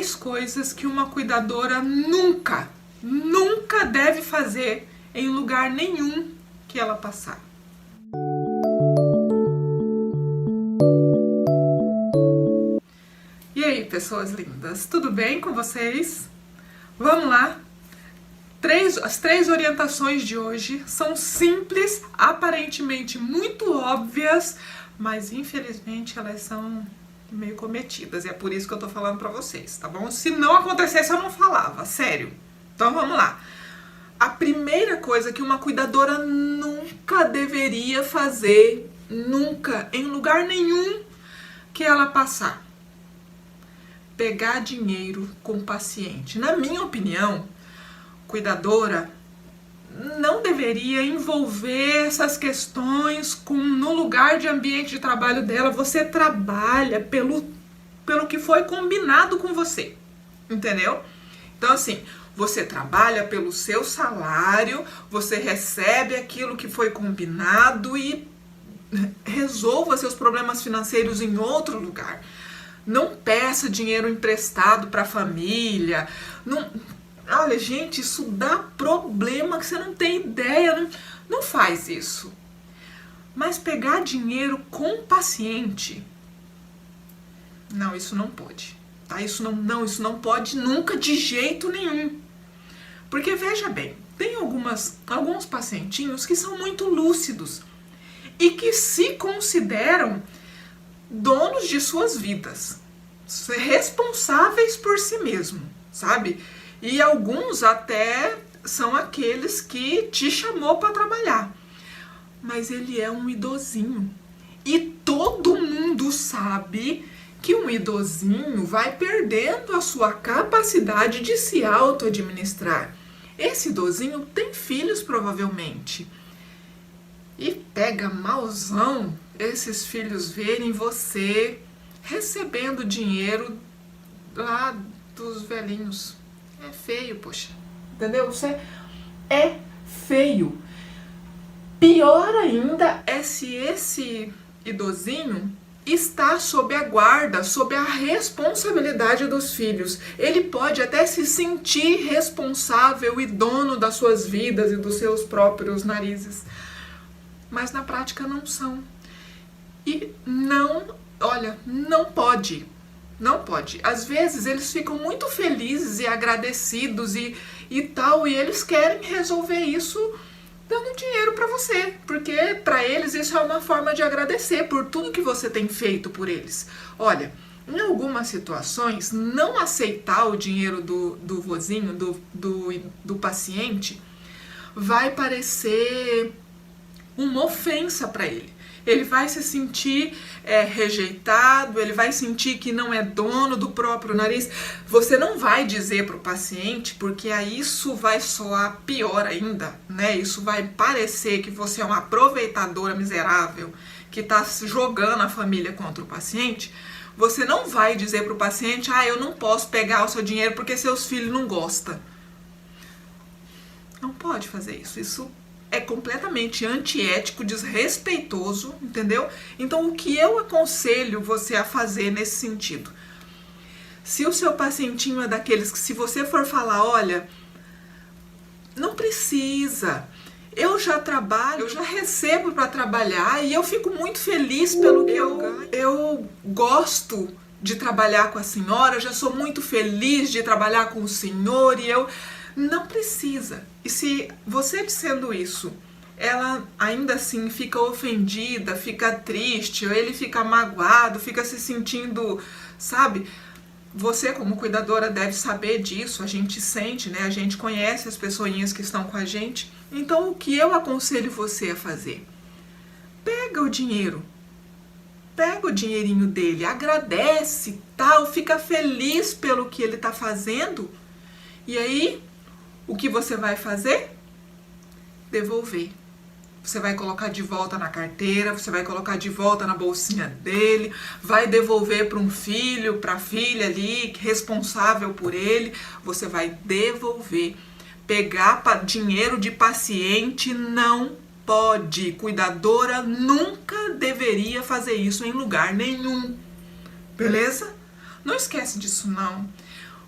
3 coisas que uma cuidadora nunca deve fazer em lugar nenhum que ela passar. E aí, pessoas lindas, tudo bem com vocês? Vamos lá? As 3 orientações de hoje são simples, aparentemente muito óbvias, mas infelizmente elas são meio cometidas, e é por isso que eu tô falando pra vocês, tá bom? Se não acontecesse, eu não falava, sério. Então vamos lá. A primeira coisa que uma cuidadora nunca deveria fazer, nunca, em lugar nenhum que ela passar: pegar dinheiro com o paciente. Na minha opinião, cuidadora não deveria envolver essas questões no lugar de ambiente de trabalho dela. Você trabalha pelo que foi combinado com você, entendeu? Então assim, você trabalha pelo seu salário, você recebe aquilo que foi combinado e resolva seus problemas financeiros em outro lugar. Não peça dinheiro emprestado para a família. Olha, gente, isso dá problema que você não tem ideia. Não faz isso. Mas pegar dinheiro com o paciente, não, isso não pode. Tá? Isso não pode nunca, de jeito nenhum. Porque veja bem, tem alguns pacientinhos que são muito lúcidos e que se consideram donos de suas vidas, responsáveis por si mesmo, sabe? E alguns até são aqueles que te chamou para trabalhar. Mas ele é um idosinho. E todo mundo sabe que um idosinho vai perdendo a sua capacidade de se auto-administrar. Esse idosinho tem filhos, provavelmente. E pega malzão esses filhos verem você recebendo dinheiro lá dos velhinhos. É feio, poxa. Entendeu? Isso é feio. Pior ainda é se esse idosinho está sob a guarda, sob a responsabilidade dos filhos. Ele pode até se sentir responsável e dono das suas vidas e dos seus próprios narizes. Mas na prática não são. E não pode. Não pode. Às vezes eles ficam muito felizes e agradecidos e tal, e eles querem resolver isso dando dinheiro para você, porque para eles isso é uma forma de agradecer por tudo que você tem feito por eles. Olha, em algumas situações, não aceitar o dinheiro do vozinho, do paciente, vai parecer uma ofensa para ele. Ele vai se sentir rejeitado, ele vai sentir que não é dono do próprio nariz. Você não vai dizer para o paciente, porque aí isso vai soar pior ainda, né? Isso vai parecer que você é uma aproveitadora miserável que está jogando a família contra o paciente. Você não vai dizer para o paciente: eu não posso pegar o seu dinheiro porque seus filhos não gostam. Não pode fazer isso. Isso é completamente antiético, desrespeitoso, entendeu? Então, o que eu aconselho você a fazer nesse sentido? Se o seu pacientinho é daqueles que, se você for falar: olha, não precisa, eu já trabalho, eu já recebo para trabalhar e eu fico muito feliz pelo que eu ganho. Eu gosto de trabalhar com a senhora, eu já sou muito feliz de trabalhar com o senhor e eu... Não precisa. E se você dizendo isso, ela ainda assim fica ofendida, fica triste, ou ele fica magoado, fica se sentindo, sabe? Você, como cuidadora, deve saber disso. A gente sente, né? A gente conhece as pessoinhas que estão com a gente. Então, o que eu aconselho você a fazer? Pega o dinheiro. Pega o dinheirinho dele, agradece, tal, fica feliz pelo que ele está fazendo. E aí, o que você vai fazer? Devolver. Você vai colocar de volta na carteira, você vai colocar de volta na bolsinha dele, vai devolver para um filho, para a filha ali, responsável por ele, você vai devolver. Pegar dinheiro de paciente não pode. Cuidadora nunca deveria fazer isso em lugar nenhum. Beleza? Não esquece disso não.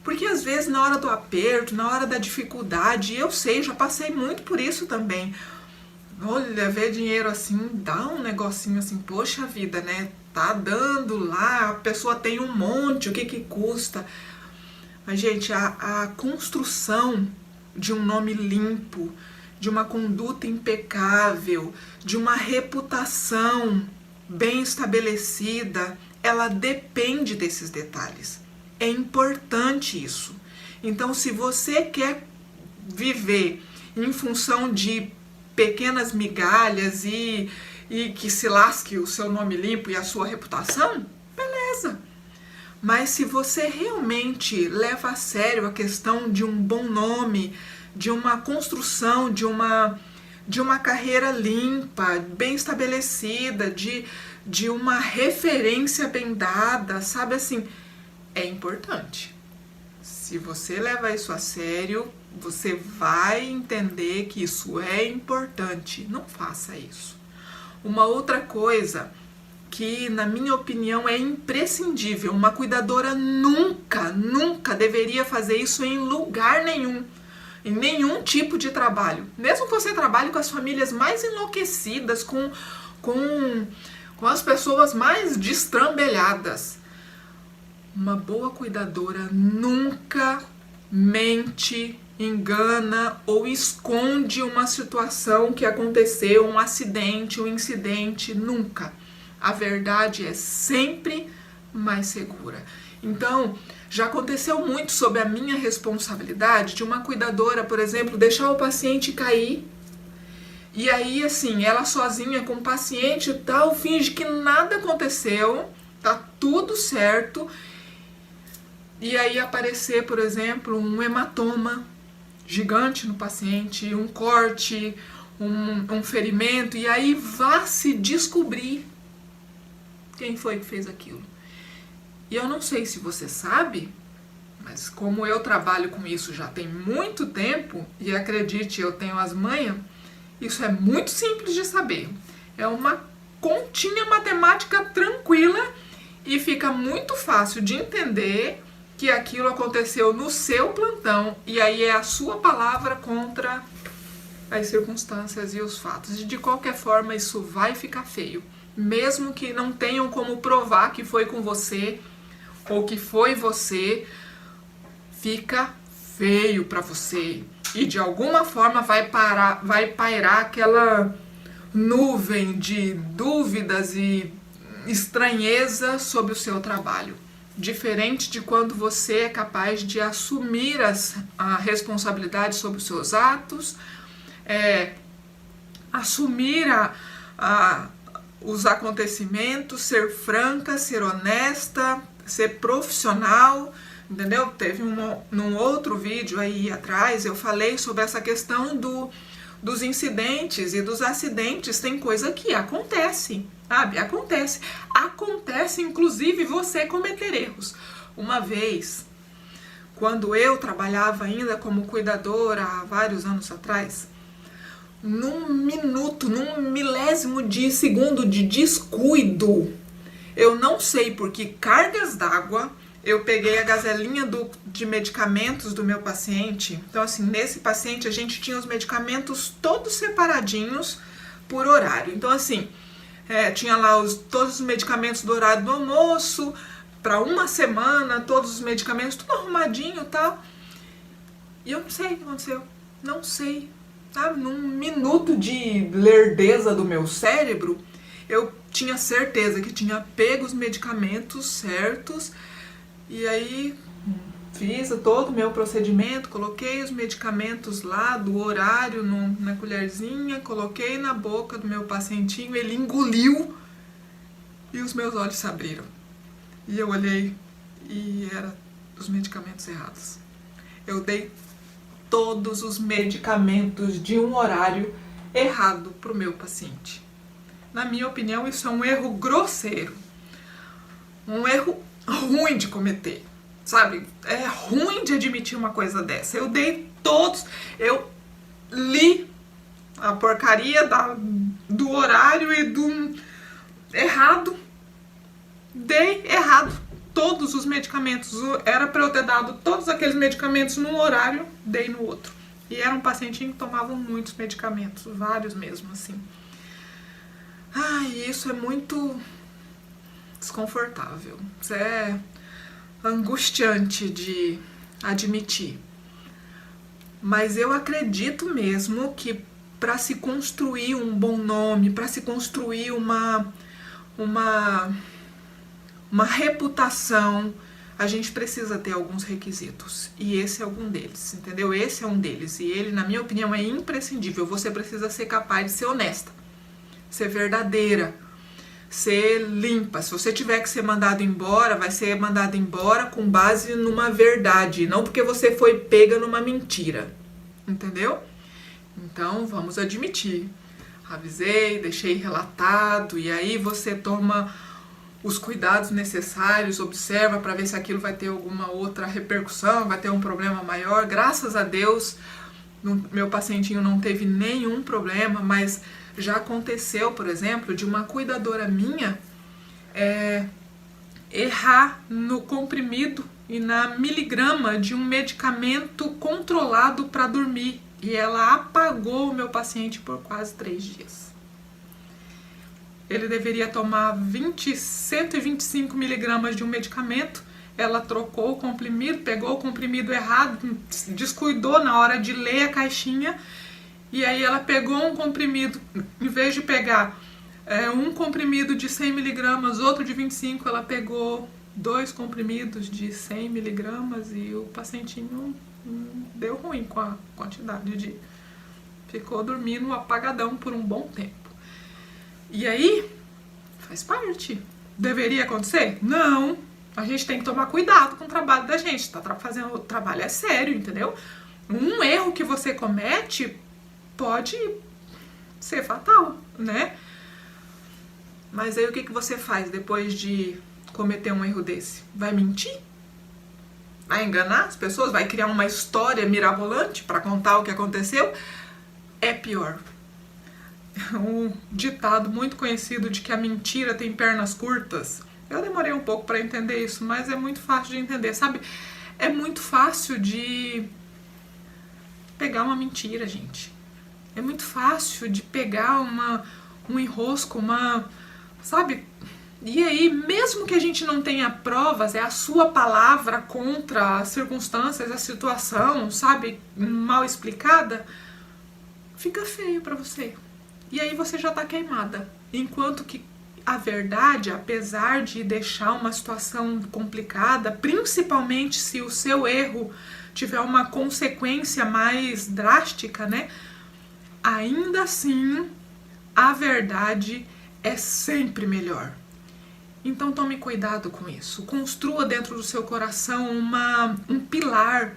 Porque às vezes na hora do aperto, na hora da dificuldade, eu sei, já passei muito por isso também. Olha, ver dinheiro assim, dá um negocinho assim, poxa vida, né? Tá dando lá, a pessoa tem um monte, o que que custa? Mas, gente, a construção de um nome limpo, de uma conduta impecável, de uma reputação bem estabelecida, ela depende desses detalhes. É importante isso. Então, se você quer viver em função de pequenas migalhas e que se lasque o seu nome limpo e a sua reputação, beleza. Mas se você realmente leva a sério a questão de um bom nome, de uma construção, de uma carreira limpa, bem estabelecida, de uma referência bem dada, sabe assim, é importante. Se você leva isso a sério, você vai entender que isso é importante. Não faça isso. Uma outra coisa que, na minha opinião, é imprescindível, uma cuidadora nunca deveria fazer isso em lugar nenhum, em nenhum tipo de trabalho. Mesmo que você trabalhe com as famílias mais enlouquecidas, com as pessoas mais destrambelhadas. Uma boa cuidadora nunca mente, engana ou esconde uma situação que aconteceu, um acidente, um incidente, nunca. A verdade é sempre mais segura. Então, já aconteceu muito sob a minha responsabilidade de uma cuidadora, por exemplo, deixar o paciente cair. E aí, assim, ela sozinha com o paciente e tal, finge que nada aconteceu, tá tudo certo. E aí aparecer, por exemplo, um hematoma gigante no paciente, um corte, um ferimento, e aí vá se descobrir quem foi que fez aquilo. E eu não sei se você sabe, mas como eu trabalho com isso já tem muito tempo, e acredite, eu tenho as manhas, isso é muito simples de saber. É uma continha matemática tranquila e fica muito fácil de entender que aquilo aconteceu no seu plantão e aí é a sua palavra contra as circunstâncias e os fatos. E de qualquer forma isso vai ficar feio. Mesmo que não tenham como provar que foi com você ou que foi você, fica feio para você. E de alguma forma vai pairar aquela nuvem de dúvidas e estranheza sobre o seu trabalho. Diferente de quando você é capaz de assumir a responsabilidade sobre os seus atos, assumir os acontecimentos, ser franca, ser honesta, ser profissional, entendeu? Teve num outro vídeo aí atrás, eu falei sobre essa questão dos incidentes e dos acidentes. Tem coisa que acontece, sabe? Acontece, inclusive, você cometer erros. Uma vez, quando eu trabalhava ainda como cuidadora, há vários anos atrás, num milésimo de segundo de descuido, eu não sei por que cargas d'água, eu peguei a gazelinha de medicamentos do meu paciente. Então, assim, nesse paciente a gente tinha os medicamentos todos separadinhos por horário. Então, assim, tinha lá todos os medicamentos do horário do almoço, para uma semana, todos os medicamentos, tudo arrumadinho e tal. E eu não sei o que aconteceu. Não sei. Sabe? Num minuto de lerdeza do meu cérebro, eu tinha certeza que tinha pego os medicamentos certos. E aí fiz todo o meu procedimento, coloquei os medicamentos lá do horário na colherzinha, coloquei na boca do meu pacientinho, ele engoliu e os meus olhos se abriram. E eu olhei e era os medicamentos errados. Eu dei todos os medicamentos de um horário errado para o meu paciente. Na minha opinião, isso é um erro grosseiro. Um erro ruim de cometer, sabe? É ruim de admitir uma coisa dessa. Eu dei todos, eu li a porcaria do horário e do errado. Dei errado. todos os medicamentos. Era para eu ter dado todos aqueles medicamentos num horário, dei no outro. E era um pacientinho que tomava muitos medicamentos, vários mesmo, assim. Ai, isso é muito desconfortável. Isso é angustiante de admitir. Mas eu acredito mesmo que para se construir um bom nome, para se construir uma reputação, a gente precisa ter alguns requisitos. E esse é algum deles, entendeu? Esse é um deles. E ele, na minha opinião, é imprescindível. Você precisa ser capaz de ser honesta, ser verdadeira, ser limpa. Se você tiver que ser mandado embora, vai ser mandado embora com base numa verdade, não porque você foi pega numa mentira, entendeu? Então, vamos admitir. Avisei, deixei relatado, e aí você toma os cuidados necessários, observa para ver se aquilo vai ter alguma outra repercussão, vai ter um problema maior. Graças a Deus, meu pacientinho não teve nenhum problema, mas já aconteceu, por exemplo, de uma cuidadora minha errar no comprimido e na miligrama de um medicamento controlado para dormir. E ela apagou o meu paciente por quase 3 dias. Ele deveria tomar 125 miligramas de um medicamento. Ela trocou o comprimido, pegou o comprimido errado, descuidou na hora de ler a caixinha. E aí ela pegou um comprimido, em vez de pegar um comprimido de 100 miligramas, outro de 25, ela pegou 2 comprimidos de 100 miligramas e o pacientinho deu ruim com a quantidade de... Ficou dormindo apagadão por um bom tempo. E aí, faz parte. Deveria acontecer? Não. A gente tem que tomar cuidado com o trabalho da gente. Tá fazendo o trabalho é sério, entendeu? Um erro que você comete pode ser fatal, né? Mas aí o que você faz depois de cometer um erro desse? Vai mentir? Vai enganar as pessoas? Vai criar uma história mirabolante para contar o que aconteceu? É pior. Um ditado muito conhecido de que a mentira tem pernas curtas. Eu demorei um pouco para entender isso, mas é muito fácil de entender, sabe? É muito fácil de pegar uma mentira, gente. É muito fácil de pegar um enrosco, sabe? E aí, mesmo que a gente não tenha provas, é a sua palavra contra as circunstâncias, a situação, sabe? Mal explicada, fica feio pra você. E aí você já tá queimada. Enquanto que a verdade, apesar de deixar uma situação complicada, principalmente se o seu erro tiver uma consequência mais drástica, né? Ainda assim, a verdade é sempre melhor. Então tome cuidado com isso. Construa dentro do seu coração um pilar,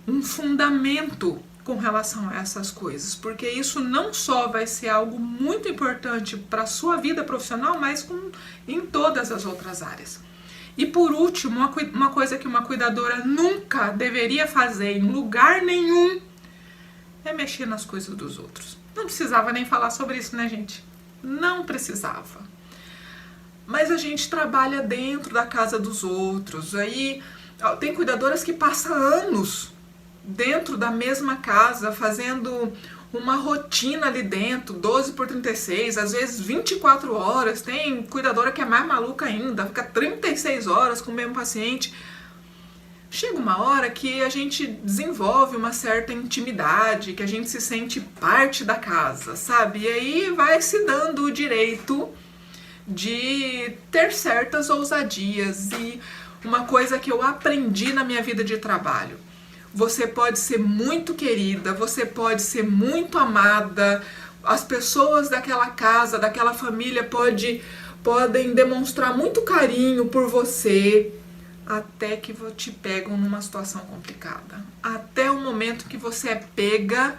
um fundamento com relação a essas coisas, porque isso não só vai ser algo muito importante para a sua vida profissional, mas em todas as outras áreas. E por último, uma coisa que uma cuidadora nunca deveria fazer em lugar nenhum é mexer nas coisas dos outros. Não precisava nem falar sobre isso, né, gente? Não precisava. Mas a gente trabalha dentro da casa dos outros. Aí tem cuidadoras que passam anos dentro da mesma casa, fazendo uma rotina ali dentro, 12x36, às vezes 24 horas. Tem cuidadora que é mais maluca ainda, fica 36 horas com o mesmo paciente. Chega uma hora que a gente desenvolve uma certa intimidade, que a gente se sente parte da casa, sabe? E aí vai se dando o direito de ter certas ousadias. E uma coisa que eu aprendi na minha vida de trabalho: você pode ser muito querida, você pode ser muito amada, as pessoas daquela casa, daquela família podem demonstrar muito carinho por você, até que te pegam numa situação complicada. Até o momento que você é pega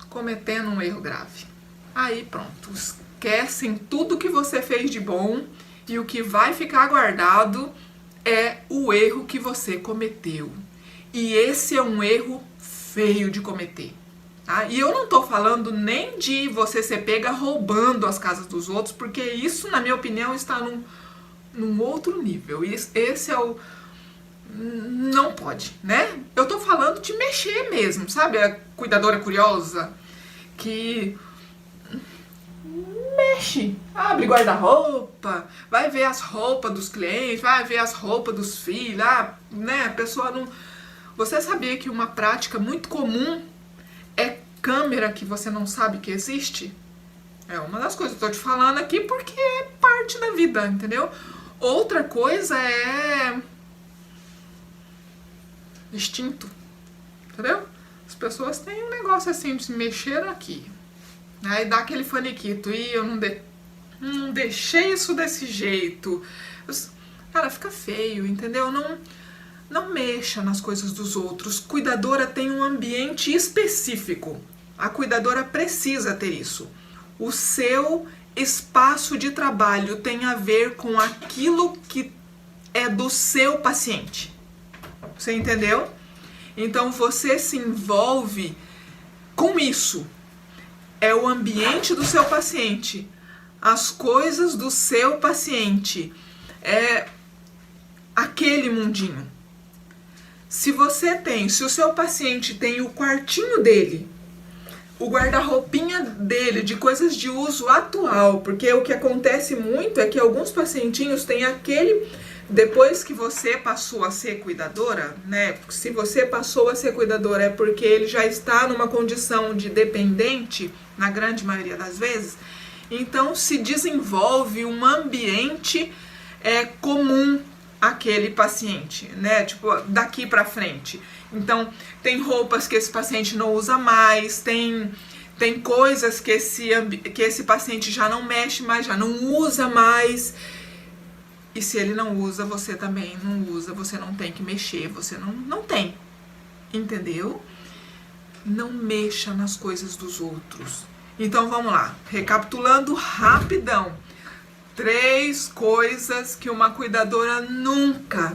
cometendo um erro grave. Aí pronto, esquecem tudo que você fez de bom e o que vai ficar guardado é o erro que você cometeu. E esse é um erro feio de cometer. Tá? E eu não tô falando nem de você ser pega roubando as casas dos outros, porque isso, na minha opinião, está num num outro nível. Esse é o... Não pode, né? Eu tô falando de mexer mesmo, sabe? A cuidadora curiosa que mexe, abre guarda-roupa, vai ver as roupas dos clientes, vai ver as roupas dos filhos, né? A pessoa não... Você sabia que uma prática muito comum é câmera que você não sabe que existe? É uma das coisas que eu tô te falando aqui porque é parte da vida, entendeu? Outra coisa é instinto, entendeu? As pessoas têm um negócio assim de se mexer aqui, aí dá aquele faniquito, e eu não deixei isso desse jeito. Cara, fica feio, entendeu? Não mexa nas coisas dos outros. Cuidadora tem um ambiente específico. A cuidadora precisa ter isso. O seu espaço de trabalho tem a ver com aquilo que é do seu paciente. Você entendeu? Então você se envolve com isso. É o ambiente do seu paciente, as coisas do seu paciente, é aquele mundinho. Se o seu paciente tem o quartinho dele, o guarda-roupinha dele de coisas de uso atual, porque o que acontece muito é que alguns pacientinhos têm aquele... Depois que você passou a ser cuidadora, né? Se você passou a ser cuidadora é porque ele já está numa condição de dependente, na grande maioria das vezes. Então se desenvolve um ambiente comum àquele paciente, né? Tipo, daqui pra frente. Então tem roupas que esse paciente não usa mais, tem coisas que esse paciente já não mexe mais, já não usa mais. E se ele não usa, você também não usa, você não tem que mexer, você não tem, entendeu? Não mexa nas coisas dos outros. Então vamos lá, recapitulando rapidão. 3 coisas que uma cuidadora nunca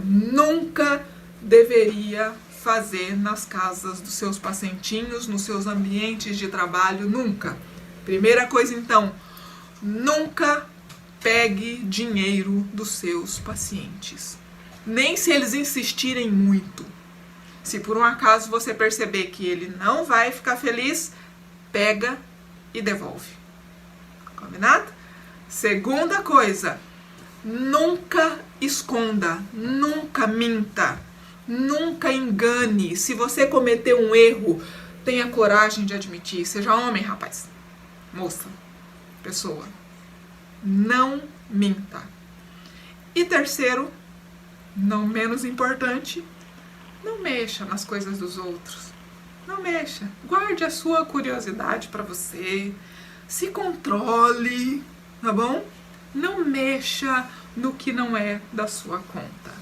deveria fazer nas casas dos seus pacientinhos, nos seus ambientes de trabalho, nunca. Primeira coisa então, nunca pegue dinheiro dos seus pacientes. Nem se eles insistirem muito. Se por um acaso você perceber que ele não vai ficar feliz, pega e devolve. Combinado? Segunda coisa, nunca esconda, nunca minta, nunca engane. Se você cometeu um erro, tenha coragem de admitir. Seja homem, rapaz, moça, pessoa. Não minta. E terceiro, não menos importante, não mexa nas coisas dos outros. Não mexa. Guarde a sua curiosidade para você. Se controle, tá bom? Não mexa no que não é da sua conta.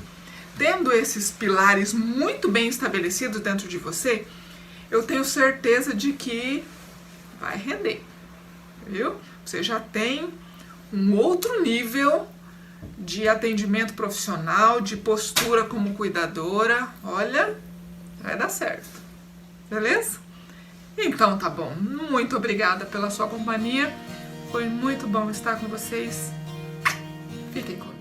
Tendo esses pilares muito bem estabelecidos dentro de você, eu tenho certeza de que vai render, viu? Você já tem um outro nível de atendimento profissional, de postura como cuidadora. Olha, vai dar certo. Beleza? Então tá bom. Muito obrigada pela sua companhia. Foi muito bom estar com vocês. Fiquem com Deus.